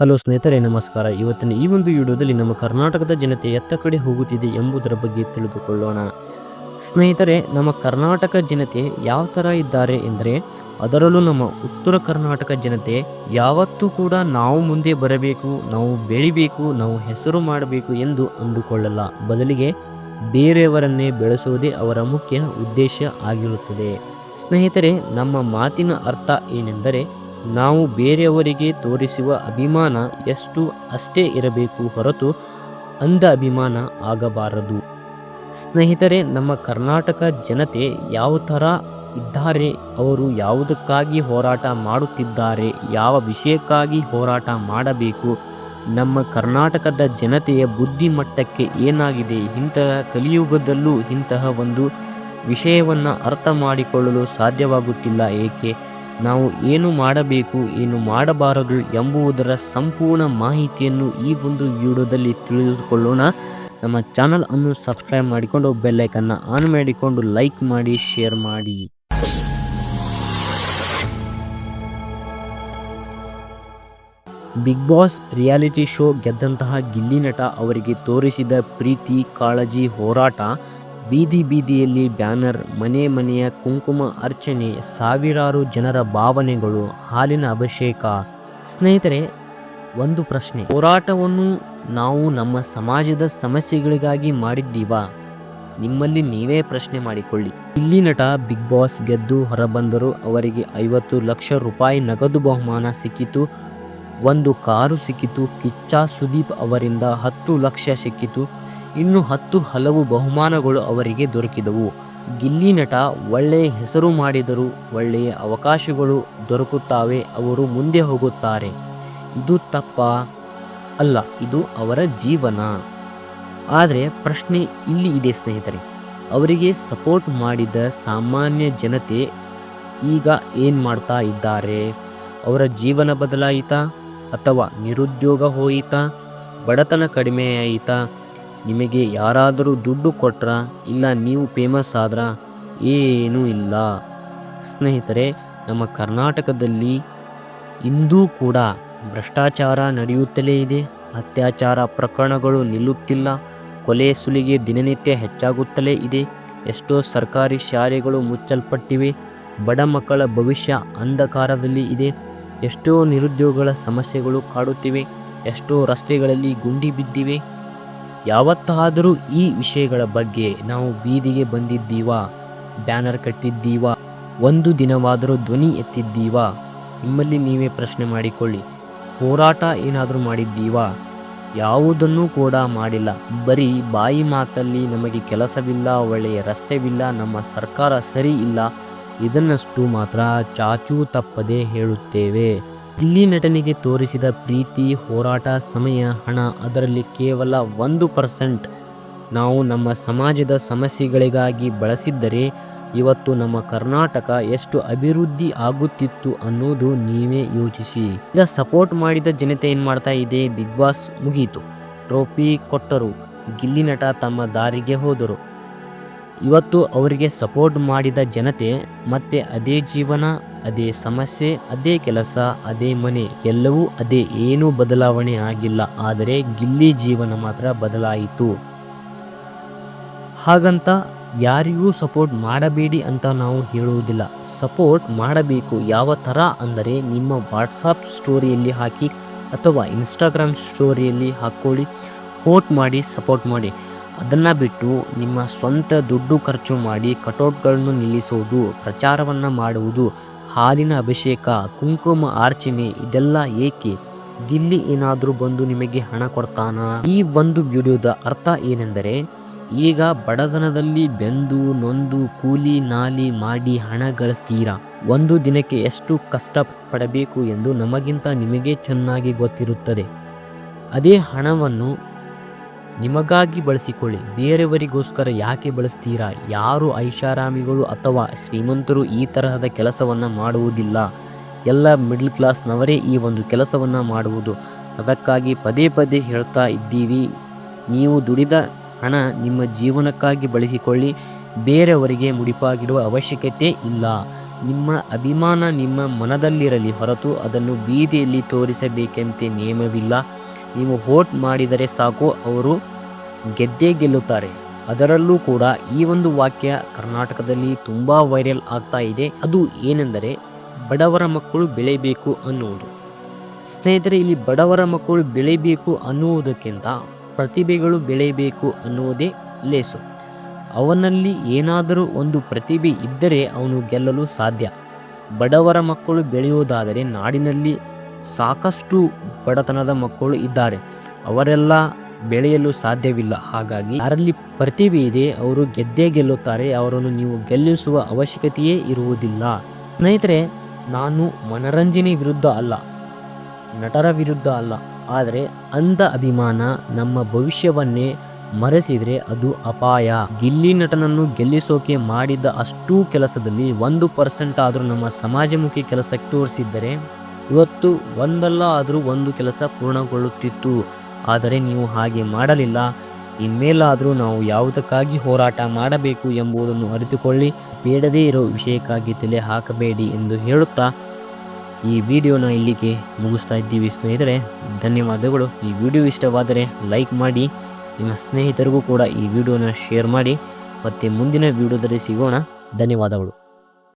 Hello ಸ್ನೇಹಿತರೆ, ನಮಸ್ಕಾರ. ಇವತ್ತಿನ ಈ ಒಂದು ವಿಡಿಯೋದಲ್ಲಿ ನಮ್ಮ ಕರ್ನಾಟಕದ ಜನತೆ ಎತ್ತ ಕಡೆ ಹೋಗುತ್ತಿದೆ ಎಂಬುದರ ಬಗ್ಗೆ ತಿಳಿದುಕೊಳ್ಳೋಣ. ಸ್ನೇಹಿತರೆ, ನಮ್ಮ ಕರ್ನಾಟಕ ಜನತೆ ಯಾವ ಥರ ಇದ್ದಾರೆ ಎಂದರೆ, ಅದರಲ್ಲೂ ನಮ್ಮ ಉತ್ತರ ಕರ್ನಾಟಕ ಜನತೆ ಯಾವತ್ತೂ ಕೂಡ ನಾವು ಮುಂದೆ ಬರಬೇಕು, ನಾವು ಬೆಳಿಬೇಕು, ನಾವು ಹೆಸರು ಮಾಡಬೇಕು ಎಂದು ಅಂದುಕೊಳ್ಳಲ್ಲ. ಬದಲಿಗೆ ಬೇರೆಯವರನ್ನೇ ಬೆಳೆಸುವುದೇ ಅವರ ಮುಖ್ಯ ಉದ್ದೇಶ ಆಗಿರುತ್ತದೆ. ಸ್ನೇಹಿತರೆ, ನಮ್ಮ ಮಾತಿನ ಅರ್ಥ ಏನೆಂದರೆ, ನಾವು ಬೇರೆಯವರಿಗೆ ತೋರಿಸುವ ಅಭಿಮಾನ ಅಷ್ಟೇ ಇರಬೇಕು ಹೊರತು ಅಂಧ ಅಭಿಮಾನ ಆಗಬಾರದು. ಸ್ನೇಹಿತರೆ, ನಮ್ಮ ಕರ್ನಾಟಕ ಜನತೆ ಯಾವ ಥರ ಇದ್ದಾರೆ, ಅವರು ಯಾವುದಕ್ಕಾಗಿ ಹೋರಾಟ ಮಾಡುತ್ತಿದ್ದಾರೆ, ಯಾವ ವಿಷಯಕ್ಕಾಗಿ ಹೋರಾಟ ಮಾಡಬೇಕು, ನಮ್ಮ ಕರ್ನಾಟಕದ ಜನತೆಯ ಬುದ್ಧಿಮಟ್ಟಕ್ಕೆ ಏನಾಗಿದೆ, ಇಂತಹ ಕಲಿಯುಗದಲ್ಲೂ ಇಂತಹ ಒಂದು ವಿಷಯವನ್ನು ಅರ್ಥ ಮಾಡಿಕೊಳ್ಳಲು ಸಾಧ್ಯವಾಗುತ್ತಿಲ್ಲ. ಏಕೆ, ನಾವು ಏನು ಮಾಡಬೇಕು, ಏನು ಮಾಡಬಾರದು ಎಂಬುದರ ಸಂಪೂರ್ಣ ಮಾಹಿತಿಯನ್ನು ಈ ಒಂದು ವಿಡಿಯೋದಲ್ಲಿ ತಿಳಿದುಕೊಳ್ಳೋಣ. ನಮ್ಮ ಚಾನಲ್ ಅನ್ನು ಸಬ್ಸ್ಕ್ರೈಬ್ ಮಾಡಿಕೊಂಡು ಬೆಲ್ ಐಕನ್ನ ಆನ್ ಮಾಡಿಕೊಂಡು ಲೈಕ್ ಮಾಡಿ, ಶೇರ್ ಮಾಡಿ. ಬಿಗ್ ಬಾಸ್ ರಿಯಾಲಿಟಿ ಶೋ ಗೆದ್ದಂತಹ ಗಿಲ್ಲಿ ನಟ ಅವರಿಗೆ ತೋರಿಸಿದ ಪ್ರೀತಿ, ಕಾಳಜಿ, ಹೋರಾಟ, ಬೀದಿಯಲ್ಲಿ ಬ್ಯಾನರ್, ಮನೆಯ ಕುಂಕುಮ ಅರ್ಚನೆ, ಸಾವಿರಾರು ಜನರ ಭಾವನೆಗಳು, ಹಾಲಿನ ಅಭಿಷೇಕ. ಸ್ನೇಹಿತರೆ, ಒಂದು ಪ್ರಶ್ನೆ, ಹೋರಾಟವನ್ನು ನಾವು ನಮ್ಮ ಸಮಾಜದ ಸಮಸ್ಯೆಗಳಿಗಾಗಿ ಮಾಡಿದ್ದೀವಾ? ನಿಮ್ಮಲ್ಲಿ ನೀವೇ ಪ್ರಶ್ನೆ ಮಾಡಿಕೊಳ್ಳಿ. ಗಿಲ್ಲಿ ನಟ ಬಿಗ್ ಬಾಸ್ ಗೆದ್ದು ಹೊರಬಂದರು. ಅವರಿಗೆ 50 ಲಕ್ಷ ರೂಪಾಯಿ ನಗದು ಬಹುಮಾನ ಸಿಕ್ಕಿತು, ಒಂದು ಕಾರು ಸಿಕ್ಕಿತು. ಕಿಚ್ಚ ಸುದೀಪ್ ಅವರಿಂದ 10 ಲಕ್ಷ ಸಿಕ್ಕಿತು. ಇನ್ನು 10 ಹಲವು ಬಹುಮಾನಗಳು ಅವರಿಗೆ ದೊರಕಿದವು. ಗಿಲ್ಲಿ ನಟ ಒಳ್ಳೆಯ ಹೆಸರು ಮಾಡಿದರು, ಒಳ್ಳೆಯ ಅವಕಾಶಗಳು ದೊರಕುತ್ತವೆ, ಅವರು ಮುಂದೆ ಹೋಗುತ್ತಾರೆ. ಇದು ತಪ್ಪಾ? ಅಲ್ಲ, ಇದು ಅವರ ಜೀವನ. ಆದರೆ ಪ್ರಶ್ನೆ ಇಲ್ಲಿ ಇದೆ ಸ್ನೇಹಿತರೆ, ಅವರಿಗೆ ಸಪೋರ್ಟ್ ಮಾಡಿದ ಸಾಮಾನ್ಯ ಜನತೆ ಈಗ ಏನು ಮಾಡ್ತಾ ಇದ್ದಾರೆ? ಅವರ ಜೀವನ ಬದಲಾಯಿತಾ ಅಥವಾ ನಿರುದ್ಯೋಗ ಹೋಯಿತಾ? ಬಡತನ ಕಡಿಮೆ ಆಯಿತಾ? ನಿಮಗೆ ಯಾರಾದರೂ ದುಡ್ಡು ಕೊಟ್ರ? ಇಲ್ಲ ನೀವು ಫೇಮಸ್ ಆದ್ರ? ಏನೂ ಇಲ್ಲ. ಸ್ನೇಹಿತರೆ, ನಮ್ಮ ಕರ್ನಾಟಕದಲ್ಲಿ ಇಂದೂ ಕೂಡ ಭ್ರಷ್ಟಾಚಾರ ನಡೆಯುತ್ತಲೇ ಇದೆ. ಅತ್ಯಾಚಾರ ಪ್ರಕರಣಗಳು ನಿಲ್ಲುತ್ತಿಲ್ಲ. ಕೊಲೆ ಸುಲಿಗೆ ದಿನನಿತ್ಯ ಹೆಚ್ಚಾಗುತ್ತಲೇ ಇದೆ. ಎಷ್ಟೋ ಸರ್ಕಾರಿ ಶಾಲೆಗಳು ಮುಚ್ಚಲ್ಪಟ್ಟಿವೆ. ಬಡ ಮಕ್ಕಳ ಭವಿಷ್ಯ ಅಂಧಕಾರದಲ್ಲಿ ಇದೆ. ಎಷ್ಟೋ ನಿರುದ್ಯೋಗಗಳ ಸಮಸ್ಯೆಗಳು ಕಾಡುತ್ತಿವೆ. ಎಷ್ಟೋ ರಸ್ತೆಗಳಲ್ಲಿ ಗುಂಡಿ ಬಿದ್ದಿವೆ. ಯಾವತ್ತಾದರೂ ಈ ವಿಷಯಗಳ ಬಗ್ಗೆ ನಾವು ಬೀದಿಗೆ ಬಂದಿದ್ದೀವಾ? ಬ್ಯಾನರ್ ಕಟ್ಟಿದ್ದೀವಾ? ಒಂದು ದಿನವಾದರೂ ಧ್ವನಿ ಎತ್ತಿದ್ದೀವಾ? ನಿಮ್ಮಲ್ಲಿ ನೀವೇ ಪ್ರಶ್ನೆ ಮಾಡಿಕೊಳ್ಳಿ. ಹೋರಾಟ ಏನಾದರೂ ಮಾಡಿದ್ದೀವಾ? ಯಾವುದನ್ನೂ ಕೂಡ ಮಾಡಿಲ್ಲ. ಬರೀ ಬಾಯಿ ಮಾತಲ್ಲಿ ನಮಗೆ ಕೆಲಸವಿಲ್ಲ, ಒಳ್ಳೆಯ ರಸ್ತೆವಿಲ್ಲ, ನಮ್ಮ ಸರ್ಕಾರ ಸರಿ ಇಲ್ಲ, ಇದನ್ನಷ್ಟು ಮಾತ್ರ ಚಾಚೂ ತಪ್ಪದೆ ಹೇಳುತ್ತೇವೆ. ಗಿಲ್ಲಿ ನಟನಿಗೆ ತೋರಿಸಿದ ಪ್ರೀತಿ, ಹೋರಾಟ, ಸಮಯ, ಹಣ, ಅದರಲ್ಲಿ ಕೇವಲ 1% ನಾವು ನಮ್ಮ ಸಮಾಜದ ಸಮಸ್ಯೆಗಳಿಗಾಗಿ ಬಳಸಿದ್ದರೆ ಇವತ್ತು ನಮ್ಮ ಕರ್ನಾಟಕ ಎಷ್ಟು ಅಭಿವೃದ್ಧಿ ಆಗುತ್ತಿತ್ತು ಅನ್ನೋದು ನೀವೇ ಯೋಚಿಸಿ. ಈಗ ಸಪೋರ್ಟ್ ಮಾಡಿದ ಜನತೆ ಏನು ಮಾಡ್ತಾ ಇದೆ? ಬಿಗ್ ಬಾಸ್ ಮುಗೀತು, ಟ್ರೋಫಿ ಕೊಟ್ಟರು, ಗಿಲ್ಲಿ ನಟ ತಮ್ಮ ದಾರಿಗೆ ಹೋದರು. ಇವತ್ತು ಅವರಿಗೆ ಸಪೋರ್ಟ್ ಮಾಡಿದ ಜನತೆ ಮತ್ತೆ ಅದೇ ಜೀವನ, ಅದೇ ಸಮಸ್ಯೆ, ಅದೇ ಕೆಲಸ, ಅದೇ ಮನೆ, ಎಲ್ಲವೂ ಅದೇ, ಏನೂ ಬದಲಾವಣೆ ಆಗಿಲ್ಲ. ಆದರೆ ಗಿಲ್ಲಿ ಜೀವನ ಮಾತ್ರ ಬದಲಾಯಿತು. ಹಾಗಂತ ಯಾರಿಗೂ ಸಪೋರ್ಟ್ ಮಾಡಬೇಡಿ ಅಂತ ನಾವು ಹೇಳುವುದಿಲ್ಲ. ಸಪೋರ್ಟ್ ಮಾಡಬೇಕು. ಯಾವ ಥರ ಅಂದರೆ, ನಿಮ್ಮ ವಾಟ್ಸಪ್ ಸ್ಟೋರಿಯಲ್ಲಿ ಹಾಕಿ ಅಥವಾ ಇನ್ಸ್ಟಾಗ್ರಾಮ್ ಸ್ಟೋರಿಯಲ್ಲಿ ಹಾಕ್ಕೊಳ್ಳಿ, ವೋಟ್ ಮಾಡಿ, ಸಪೋರ್ಟ್ ಮಾಡಿ. ಅದನ್ನು ಬಿಟ್ಟು ನಿಮ್ಮ ಸ್ವಂತ ದುಡ್ಡು ಖರ್ಚು ಮಾಡಿ ಕಟೌಟ್ಗಳನ್ನು ನಿಲ್ಲಿಸುವುದು, ಪ್ರಚಾರವನ್ನು ಮಾಡುವುದು, ಹಾಲಿನ ಅಭಿಷೇಕ, ಕುಂಕುಮ ಅರ್ಚನೆ, ಇದೆಲ್ಲ ಏಕೆ? ಗಿಲ್ಲಿ ಏನಾದರೂ ಬಂದು ನಿಮಗೆ ಹಣ ಕೊಡ್ತಾನಾ? ಈ ಒಂದು ವಿಡಿಯೋದ ಅರ್ಥ ಏನೆಂದರೆ, ಈಗ ಬಡತನದಲ್ಲಿ ಬೆಂದು ನೊಂದು ಕೂಲಿ ನಾಲಿ ಮಾಡಿ ಹಣ ಗಳಿಸ್ತೀರಾ. ಒಂದು ದಿನಕ್ಕೆ ಎಷ್ಟು ಕಷ್ಟ ಪಡಬೇಕು ಎಂದು ನಮಗಿಂತ ನಿಮಗೆ ಚೆನ್ನಾಗಿ ಗೊತ್ತಿರುತ್ತದೆ. ಅದೇ ಹಣವನ್ನು ನಿಮಗಾಗಿ ಬಳಸಿಕೊಳ್ಳಿ. ಬೇರೆಯವರಿಗೋಸ್ಕರ ಯಾಕೆ ಬಳಸ್ತೀರಾ? ಯಾರು ಐಷಾರಾಮಿಗಳು ಅಥವಾ ಶ್ರೀಮಂತರು ಈ ತರಹದ ಕೆಲಸವನ್ನು ಮಾಡುವುದಿಲ್ಲ. ಎಲ್ಲ ಮಿಡ್ಲ್ ಕ್ಲಾಸ್ನವರೇ ಈ ಒಂದು ಕೆಲಸವನ್ನು ಮಾಡುವುದು. ಅದಕ್ಕಾಗಿ ಪದೇ ಹೇಳ್ತಾ ಇದ್ದೀವಿ, ನೀವು ದುಡಿದ ಹಣ ನಿಮ್ಮ ಜೀವನಕ್ಕಾಗಿ ಬಳಸಿಕೊಳ್ಳಿ. ಬೇರೆಯವರಿಗೆ ಮುಡಿಪಾಗಿಡುವ ಅವಶ್ಯಕತೆ ಇಲ್ಲ. ನಿಮ್ಮ ಅಭಿಮಾನ ನಿಮ್ಮ ಮನದಲ್ಲಿರಲಿ ಹೊರತು ಅದನ್ನು ಬೀದಿಯಲ್ಲಿ ತೋರಿಸಬೇಕೆಂತೆ ನಿಯಮವಿಲ್ಲ. ನೀವು ವೋಟ್ ಮಾಡಿದರೆ ಸಾಕು, ಅವರು ಗೆದ್ದೇ ಗೆಲ್ಲುತ್ತಾರೆ. ಅದರಲ್ಲೂ ಕೂಡ ಈ ಒಂದು ವಾಕ್ಯ ಕರ್ನಾಟಕದಲ್ಲಿ ತುಂಬ ವೈರಲ್ ಆಗ್ತಾ ಇದೆ. ಅದು ಏನೆಂದರೆ ಬಡವರ ಮಕ್ಕಳು ಬೆಳೆಯಬೇಕು ಅನ್ನುವುದು. ಸ್ನೇಹಿತರೆ, ಇಲ್ಲಿ ಬಡವರ ಮಕ್ಕಳು ಬೆಳೆಯಬೇಕು ಅನ್ನುವುದಕ್ಕಿಂತ ಪ್ರತಿಭೆಗಳು ಬೆಳೆಯಬೇಕು ಅನ್ನುವುದೇ ಲೇಸು. ಅವನಲ್ಲಿ ಏನಾದರೂ ಒಂದು ಪ್ರತಿಭೆ ಇದ್ದರೆ ಅವನು ಗೆಲ್ಲಲು ಸಾಧ್ಯ. ಬಡವರ ಮಕ್ಕಳು ಬೆಳೆಯುವುದಾದರೆ ನಾಡಿನಲ್ಲಿ ಸಾಕಷ್ಟು ಬಡತನದ ಮಕ್ಕಳು ಇದ್ದಾರೆ, ಅವರೆಲ್ಲ ಬೆಳೆಯಲು ಸಾಧ್ಯವಿಲ್ಲ. ಹಾಗಾಗಿ ಯಾರಲ್ಲಿ ಪ್ರತಿಭೆ ಇದೆ ಅವರು ಗೆದ್ದೇ ಗೆಲ್ಲುತ್ತಾರೆ. ಅವರನ್ನು ನೀವು ಗೆಲ್ಲಿಸುವ ಅವಶ್ಯಕತೆಯೇ ಇರುವುದಿಲ್ಲ. ಸ್ನೇಹಿತರೆ, ನಾನು ಮನರಂಜನೆ ವಿರುದ್ಧ ಅಲ್ಲ, ನಟರ ವಿರುದ್ಧ ಅಲ್ಲ, ಆದರೆ ಅಂಧ ಅಭಿಮಾನ ನಮ್ಮ ಭವಿಷ್ಯವನ್ನೇ ಮರೆಸಿದರೆ ಅದು ಅಪಾಯ. ಗಿಲ್ಲಿ ನಟನನ್ನು ಗೆಲ್ಲಿಸೋಕೆ ಮಾಡಿದ ಅಷ್ಟೂ ಕೆಲಸದಲ್ಲಿ 1% ಆದರೂ ನಮ್ಮ ಸಮಾಜಮುಖಿ ಕೆಲಸ ತೋರಿಸಿದ್ದರೆ ಇವತ್ತು ಒಂದಲ್ಲ ಆದರೂ ಒಂದು ಕೆಲಸ ಪೂರ್ಣಗೊಳ್ಳುತ್ತಿತ್ತು. ಆದರೆ ನೀವು ಹಾಗೆ ಮಾಡಲಿಲ್ಲ. ಇನ್ಮೇಲಾದರೂ ನಾವು ಯಾವುದಕ್ಕಾಗಿ ಹೋರಾಟ ಮಾಡಬೇಕು ಎಂಬುದನ್ನು ಅರಿತುಕೊಳ್ಳಿ. ಬೇಡದೇ ಇರೋ ವಿಷಯಕ್ಕಾಗಿ ತಲೆ ಹಾಕಬೇಡಿ ಎಂದು ಹೇಳುತ್ತಾ ಈ ವಿಡಿಯೋನ ಇಲ್ಲಿಗೆ ಮುಗಿಸ್ತಾ ಇದ್ದೀವಿ. ಸ್ನೇಹಿತರೆ, ಧನ್ಯವಾದಗಳು. ಈ ವಿಡಿಯೋ ಇಷ್ಟವಾದರೆ ಲೈಕ್ ಮಾಡಿ, ನಿಮ್ಮ ಸ್ನೇಹಿತರಿಗೂ ಕೂಡ ಈ ವಿಡಿಯೋನ ಶೇರ್ ಮಾಡಿ. ಮತ್ತೆ ಮುಂದಿನ ವಿಡಿಯೋದಲ್ಲಿ ಸಿಗೋಣ. ಧನ್ಯವಾದಗಳು.